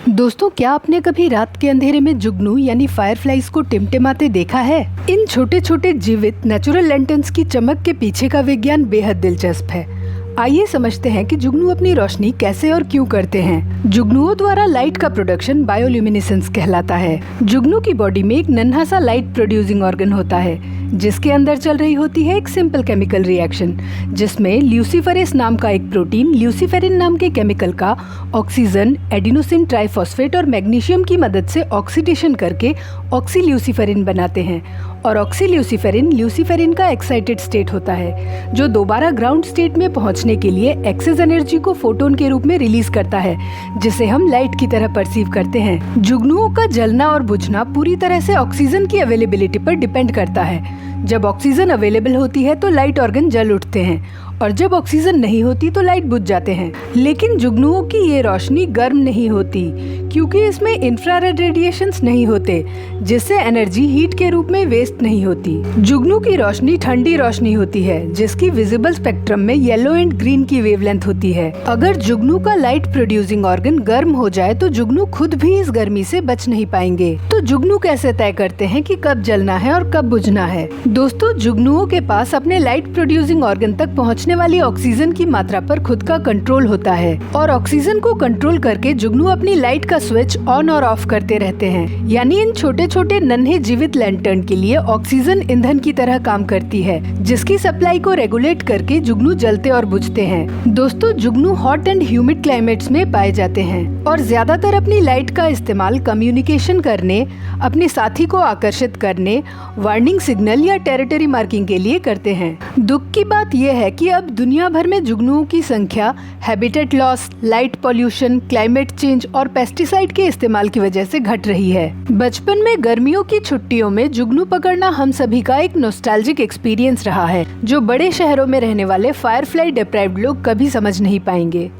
दोस्तों, क्या आपने कभी रात के अंधेरे में जुगनू यानी फायरफ्लाइज को टिमटिमाते देखा है? इन छोटे छोटे जीवित नेचुरल लैंटर्न्स की चमक के पीछे का विज्ञान बेहद दिलचस्प है। आइए समझते हैं कि जुगनू अपनी रोशनी कैसे और क्यों करते हैं। जुगनुओं द्वारा लाइट का प्रोडक्शन बायोल्यूमिनेसेंस कहलाता है। जुगनू की बॉडी में एक नन्हा सा लाइट प्रोड्यूसिंग ऑर्गन होता है, जिसके अंदर चल रही होती है एक सिंपल केमिकल रिएक्शन, जिसमें ल्यूसीफरेस नाम का एक प्रोटीन ल्यूसीफेरिन नाम के केमिकल का ऑक्सीजन, एडिनोसिन ट्राइफॉस्फेट और मैग्नीशियम की मदद से ऑक्सीडेशन करके ऑक्सील्यूसीफेरिन बनाते हैं। और ऑक्सील्यूसीफेरिन ल्यूसीफेरिन का एक्साइटेड स्टेट होता है, जो दोबारा ग्राउंड स्टेट में पहुंचने के लिए एक्सेस एनर्जी को फोटोन के रूप में रिलीज करता है, जिसे हम लाइट की तरह परसीव करते हैं। जुगनुओं का जलना और बुझना पूरी तरह से ऑक्सीजन की अवेलेबिलिटी पर डिपेंड करता है। जब ऑक्सीजन अवेलेबल होती है तो लाइट ऑर्गन जल उठते हैं, और जब ऑक्सीजन नहीं होती तो लाइट बुझ जाते हैं। लेकिन जुगनुओं की ये रोशनी गर्म नहीं होती, क्योंकि इसमें इंफ्रारेड रेडिएशंस नहीं होते, जिससे एनर्जी हीट के रूप में वेस्ट नहीं होती। जुगनू की रोशनी ठंडी रोशनी होती है, जिसकी विजिबल स्पेक्ट्रम में येलो एंड ग्रीन की वेवलेंथ होती है। अगर जुगनू का लाइट प्रोड्यूसिंग ऑर्गन गर्म हो जाए तो जुगनू खुद भी इस गर्मी से बच नहीं पाएंगे। तो जुगनू कैसे तय करते हैं कि कब जलना है और कब बुझना है? दोस्तों, जुगनुओं के पास अपने लाइट प्रोड्यूसिंग ऑर्गन तक पहुंचने वाली ऑक्सीजन की मात्रा पर खुद का कंट्रोल होता है, और ऑक्सीजन को कंट्रोल करके जुगनू अपनी लाइट का स्विच ऑन और ऑफ करते रहते हैं। यानी इन छोटे छोटे नन्हे जीवित लैंटर्न के लिए ऑक्सीजन ईंधन की तरह काम करती है, जिसकी सप्लाई को रेगुलेट करके जुगनू जलते और बुझते हैं। दोस्तों, जुगनू हॉट एंड ह्यूमिड क्लाइमेट्स में पाए जाते हैं और ज्यादातर अपनी लाइट का इस्तेमाल कम्युनिकेशन करने, अपने साथी को आकर्षित करने, वार्निंग सिग्नल या टेरिटरी मार्किंग के लिए करते हैं। दुख की बात यह है कि अब दुनिया भर में जुगनुओं की संख्या habitat loss, light pollution, climate change और पेस्टिसाइड के इस्तेमाल की वजह से घट रही है। बचपन में गर्मियों की छुट्टियों में जुगनू पकड़ना हम सभी का एक नॉस्टैल्जिक एक्सपीरियंस रहा है, जो बड़े शहरों में रहने वाले फायरफ्लाई डिप्राइव्ड लोग कभी समझ नहीं पाएंगे।